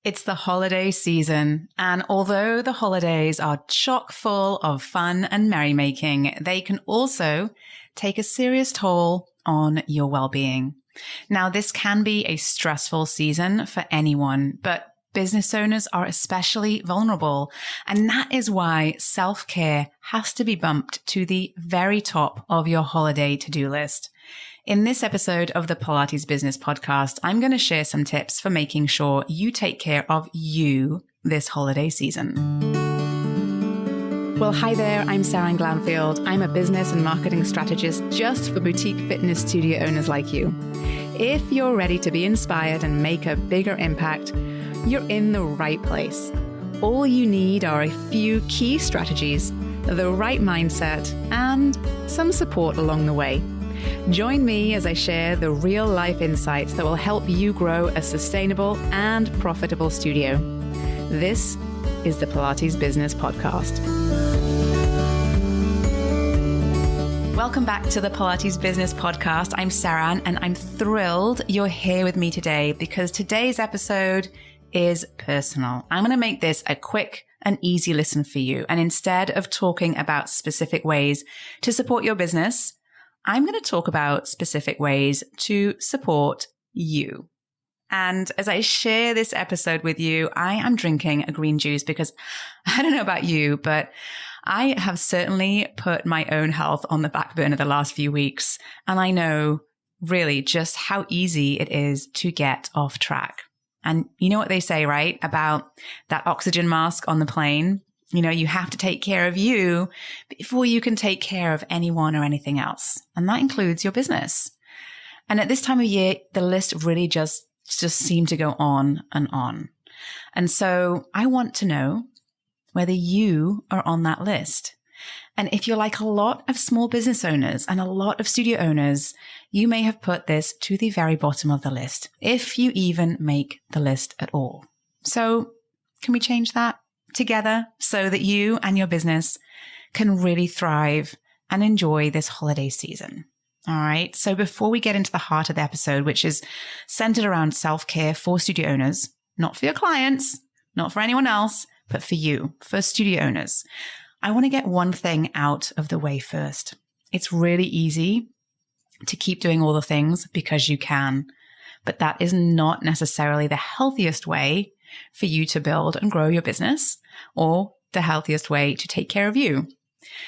It's the holiday season, and although the holidays are chock full of fun and merrymaking, they can also take a serious toll on your well-being. Now, this can be a stressful season for anyone, but business owners are especially vulnerable, and that is why self-care has to be bumped to the very top of your holiday to-do list. In this episode of the Pilates Business Podcast, I'm going to share some tips for making sure you take care of you this holiday season. Well, hi there. I'm Sarah Glanfield. I'm a business and marketing strategist just for boutique fitness studio owners like you. If you're ready to be inspired and make a bigger impact, you're in the right place. All you need are a few key strategies, the right mindset, and some support along the way. Join me as I share the real-life insights that will help you grow a sustainable and profitable studio. This is the Pilates Business Podcast. Welcome back to the Pilates Business Podcast. I'm Sarah, and I'm thrilled you're here with me today because today's episode is personal. I'm going to make this a quick and easy listen for you. And instead of talking about specific ways to support your business, I'm going to talk about specific ways to support you. And as I share this episode with you, I am drinking a green juice because I don't know about you, but I have certainly put my own health on the back burner the last few weeks. And I know really just how easy it is to get off track. And you know what they say, right? About that oxygen mask on the plane. You know, you have to take care of you before you can take care of anyone or anything else. And that includes your business. And at this time of year, the list really just seemed to go on and on. And so I want to know whether you are on that list. And if you're like a lot of small business owners and a lot of studio owners, you may have put this to the very bottom of the list, if you even make the list at all. So can we change that together so that you and your business can really thrive and enjoy this holiday season? All right. So before we get into the heart of the episode, which is centered around self-care for studio owners, not for your clients, not for anyone else, but for you, for studio owners, I want to get one thing out of the way first. It's really easy to keep doing all the things because you can, but that is not necessarily the healthiest way for you to build and grow your business, or the healthiest way to take care of you.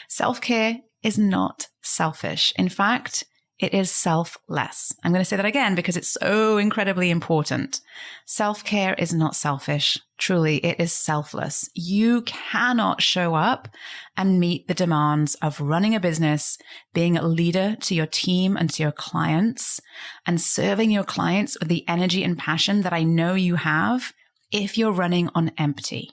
Self-care is not selfish. In fact, it is selfless. I'm going to say that again because it's so incredibly important. Self-care is not selfish. Truly, it is selfless. You cannot show up and meet the demands of running a business, being a leader to your team and to your clients, and serving your clients with the energy and passion that I know you have if you're running on empty.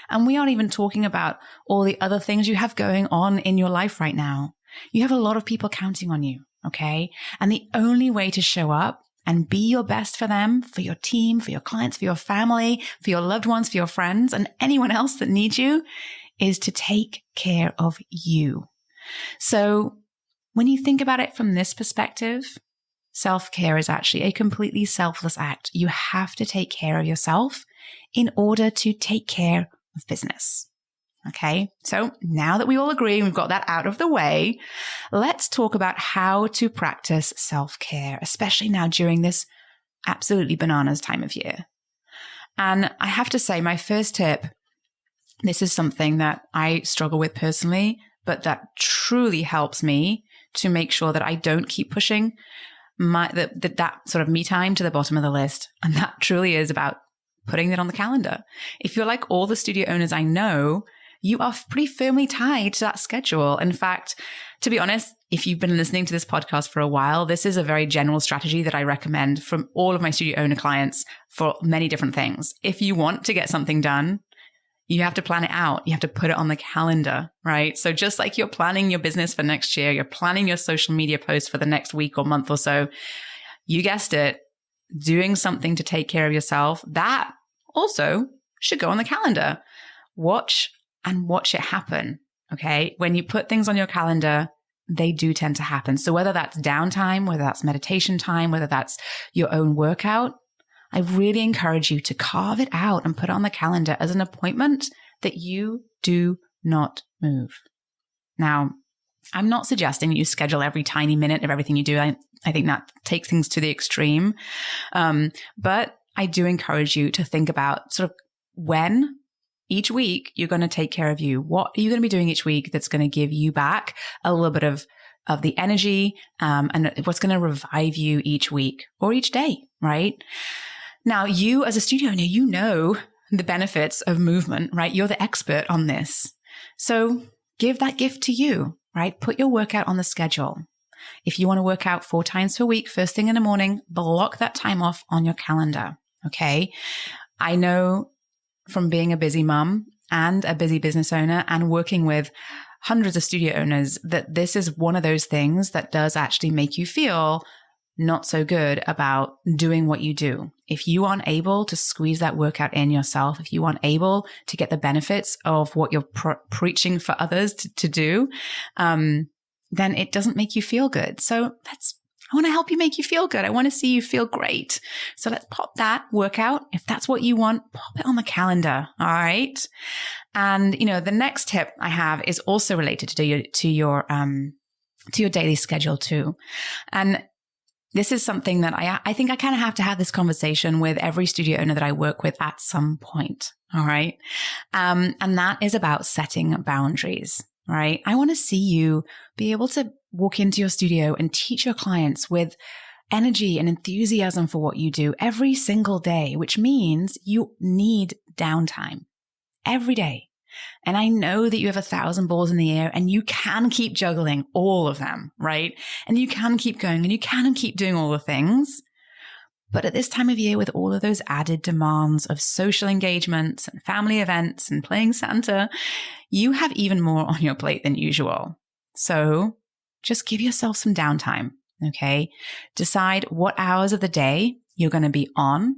And we aren't even talking about all the other things you have going on in your life right now. You have a lot of people counting on you, okay? And the only way to show up and be your best for them, for your team, for your clients, for your family, for your loved ones, for your friends, and anyone else that needs you, is to take care of you. So when you think about it from this perspective, self-care is actually a completely selfless act. You have to take care of yourself in order to take care of business. Okay, so now that we all agree and we've got that out of the way, let's talk about how to practice self-care, especially now during this absolutely bananas time of year. And I have to say, my first tip, this is something that I struggle with personally, but that truly helps me to make sure that I don't keep pushing that sort of me time to the bottom of the list. And that truly is about putting it on the calendar. If you're like all the studio owners I know, you are pretty firmly tied to that schedule. In fact, to be honest, if you've been listening to this podcast for a while, this is a very general strategy that I recommend from all of my studio owner clients for many different things. If you want to get something done, you have to plan it out. You have to put it on the calendar, right? So just like you're planning your business for next year, you're planning your social media posts for the next week or month or so, you guessed it, doing something to take care of yourself, that also should go on the calendar. Watch it happen, okay? When you put things on your calendar, they do tend to happen. So whether that's downtime, whether that's meditation time, whether that's your own workout, I really encourage you to carve it out and put it on the calendar as an appointment that you do not move. Now, I'm not suggesting you schedule every tiny minute of everything you do. I think that takes things to the extreme. But I do encourage you to think about sort of when each week you're going to take care of you. What are you going to be doing each week that's going to give you back a little bit of the energy, and what's going to revive you each week or each day, right? Now, you as a studio owner, you know the benefits of movement, right? You're the expert on this. So give that gift to you, right? Put your workout on the schedule. If you want to work out 4 times per week, first thing in the morning, block that time off on your calendar, okay? I know from being a busy mom and a busy business owner and working with hundreds of studio owners that this is one of those things that does actually make you feel not so good about doing what you do. If you aren't able to squeeze that workout in yourself, if you aren't able to get the benefits of what you're preaching for others to do, then it doesn't make you feel good. So I want to help you make you feel good. I want to see you feel great. So let's pop that workout. If that's what you want, pop it on the calendar. All right. And, the next tip I have is also related to your daily schedule too. And this is something that I think I kind of have to have this conversation with every studio owner that I work with at some point. All right. And that is about setting boundaries, right? I want to see you be able to walk into your studio and teach your clients with energy and enthusiasm for what you do every single day, which means you need downtime every day. And I know that you have 1,000 balls in the air and you can keep juggling all of them, right? And you can keep going and you can keep doing all the things. But at this time of year, with all of those added demands of social engagements and family events and playing Santa, you have even more on your plate than usual. So just give yourself some downtime, okay? Decide what hours of the day you're going to be on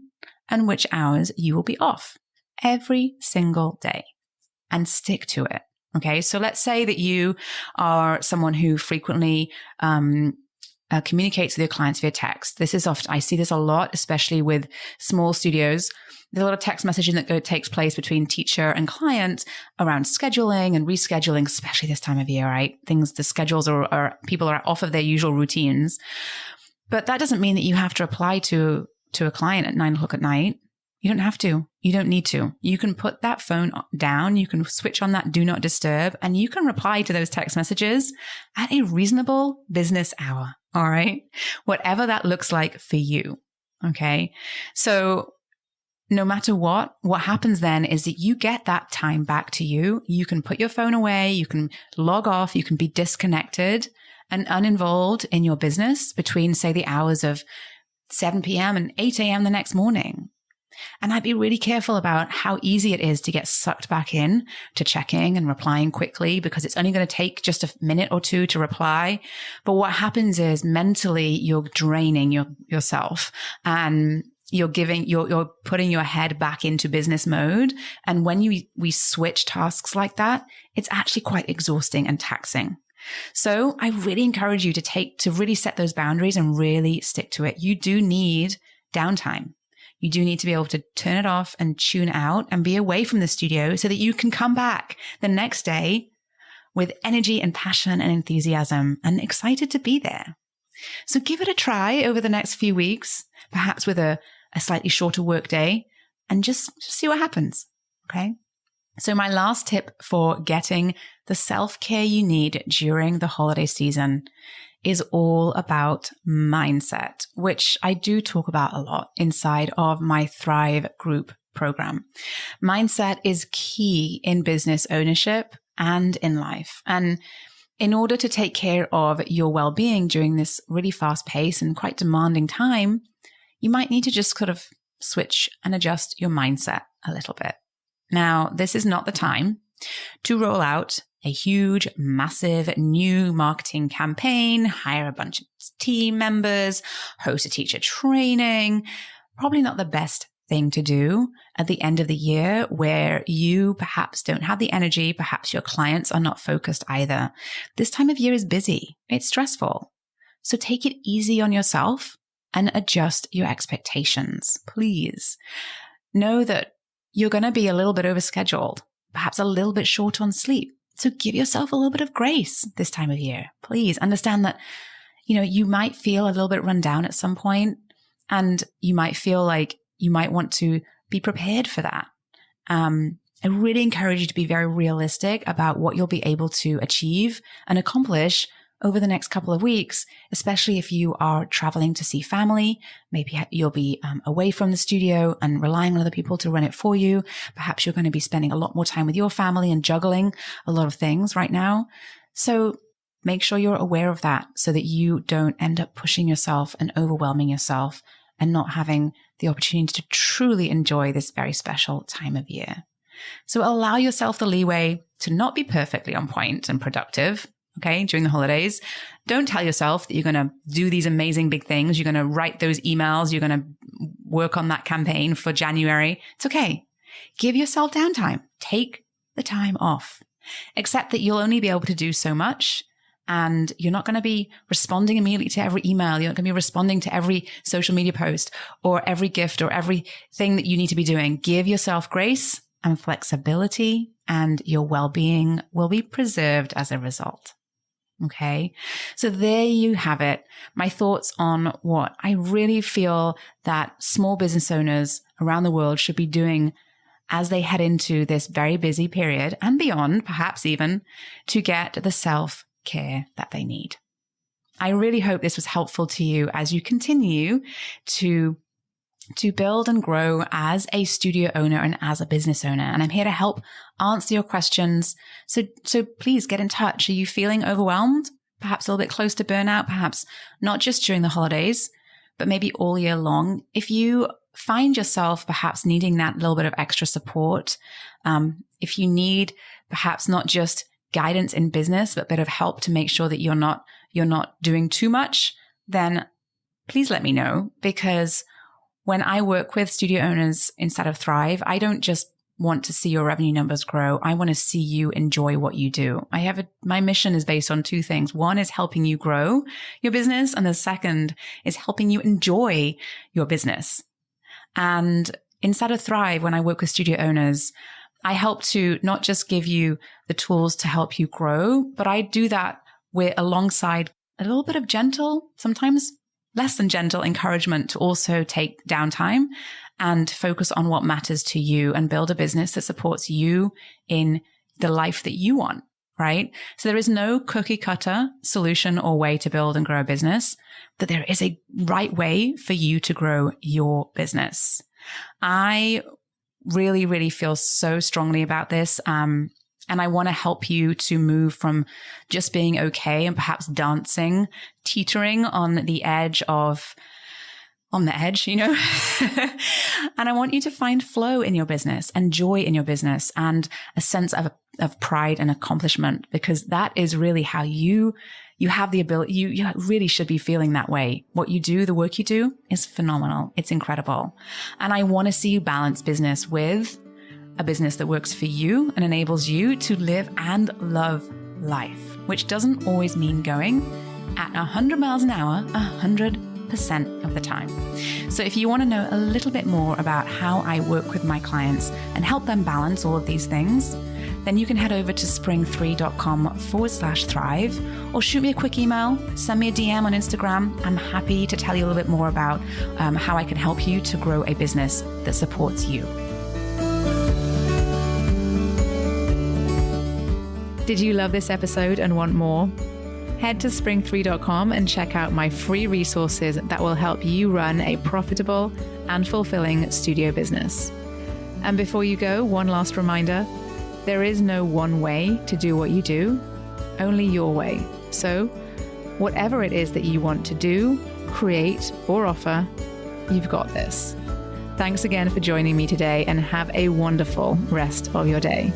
and which hours you will be off every single day. And stick to it. Okay. So let's say that you are someone who frequently communicates with your clients via text. I see this a lot, especially with small studios. There's a lot of text messaging that takes place between teacher and client around scheduling and rescheduling, especially this time of year, right? The schedules are people are off of their usual routines. But that doesn't mean that you have to reply to a client at 9:00 at night. You don't have to. You don't need to. You can put that phone down. You can switch on that do not disturb, and you can reply to those text messages at a reasonable business hour. All right. Whatever that looks like for you. Okay. So no matter what happens then is that you get that time back to you. You can put your phone away. You can log off. You can be disconnected and uninvolved in your business between, say, the hours of 7 p.m. and 8 a.m. the next morning. And I'd be really careful about how easy it is to get sucked back in to checking and replying quickly, because it's only going to take just a minute or two to reply. But what happens is mentally you're draining yourself and you're putting your head back into business mode. And when we switch tasks like that, it's actually quite exhausting and taxing. So I really encourage you to really set those boundaries and really stick to it. You do need downtime. You do need to be able to turn it off and tune out and be away from the studio so that you can come back the next day with energy and passion and enthusiasm and excited to be there. So give it a try over the next few weeks, perhaps with a slightly shorter work day, and just see what happens. Okay. So my last tip for getting the self-care you need during the holiday season is all about mindset, which I do talk about a lot inside of my Thrive group program. Mindset is key in business ownership and in life. And in order to take care of your well-being during this really fast pace and quite demanding time, you might need to just sort of switch and adjust your mindset a little bit. Now, this is not the time to roll out a huge, massive new marketing campaign, hire a bunch of team members, host a teacher training. Probably not the best thing to do at the end of the year where you perhaps don't have the energy, perhaps your clients are not focused either. This time of year is busy. It's stressful. So take it easy on yourself and adjust your expectations. Please know that you're going to be a little bit overscheduled, perhaps a little bit short on sleep. So give yourself a little bit of grace this time of year. Please understand that, you might feel a little bit run down at some point, and you might feel like you might want to be prepared for that. I really encourage you to be very realistic about what you'll be able to achieve and accomplish over the next couple of weeks, especially if you are traveling to see family. Maybe you'll be away from the studio and relying on other people to run it for you. Perhaps you're going to be spending a lot more time with your family and juggling a lot of things right now. So make sure you're aware of that so that you don't end up pushing yourself and overwhelming yourself and not having the opportunity to truly enjoy this very special time of year. So allow yourself the leeway to not be perfectly on point and productive, okay, during the holidays. Don't tell yourself that you're going to do these amazing big things. You're going to write those emails. You're going to work on that campaign for January. It's okay. Give yourself downtime. Take the time off. Accept that you'll only be able to do so much, and you're not going to be responding immediately to every email. You're not going to be responding to every social media post or every gift or everything that you need to be doing. Give yourself grace and flexibility, and your well-being will be preserved as a result. Okay. So there you have it. My thoughts on what I really feel that small business owners around the world should be doing as they head into this very busy period and beyond, perhaps even, to get the self-care that they need. I really hope this was helpful to you as you continue to build and grow as a studio owner and as a business owner. And I'm here to help answer your questions. So please get in touch. Are you feeling overwhelmed? Perhaps a little bit close to burnout, perhaps not just during the holidays, but maybe all year long. If you find yourself perhaps needing that little bit of extra support, if you need perhaps not just guidance in business, but a bit of help to make sure that you're not doing too much, then please let me know, because when I work with studio owners inside of Thrive, I don't just want to see your revenue numbers grow. I want to see you enjoy what you do. My mission is based on two things. One is helping you grow your business, and the second is helping you enjoy your business. And inside of Thrive, when I work with studio owners, I help to not just give you the tools to help you grow, but I do that alongside a little bit of gentle, sometimes less than gentle encouragement to also take downtime and focus on what matters to you and build a business that supports you in the life that you want, right? So there is no cookie cutter solution or way to build and grow a business, but there is a right way for you to grow your business. I really, really feel so strongly about this. And I want to help you to move from just being okay and perhaps dancing, teetering on the edge, and I want you to find flow in your business and joy in your business and a sense of pride and accomplishment, because that is really how you have the ability, you really should be feeling that way. What you do, the work you do is phenomenal. It's incredible. And I want to see you balance business with a business that works for you and enables you to live and love life, which doesn't always mean going at 100 miles an hour 100% of the time. So if you want to know a little bit more about how I work with my clients and help them balance all of these things, then you can head over to spring3.com/thrive or shoot me a quick email, send me a DM on Instagram. I'm happy to tell you a little bit more about how I can help you to grow a business that supports you. Did you love this episode and want more? Head to spring3.com and check out my free resources that will help you run a profitable and fulfilling studio business. And before you go, one last reminder, there is no one way to do what you do, only your way. So whatever it is that you want to do, create, or offer, you've got this. Thanks again for joining me today, and have a wonderful rest of your day.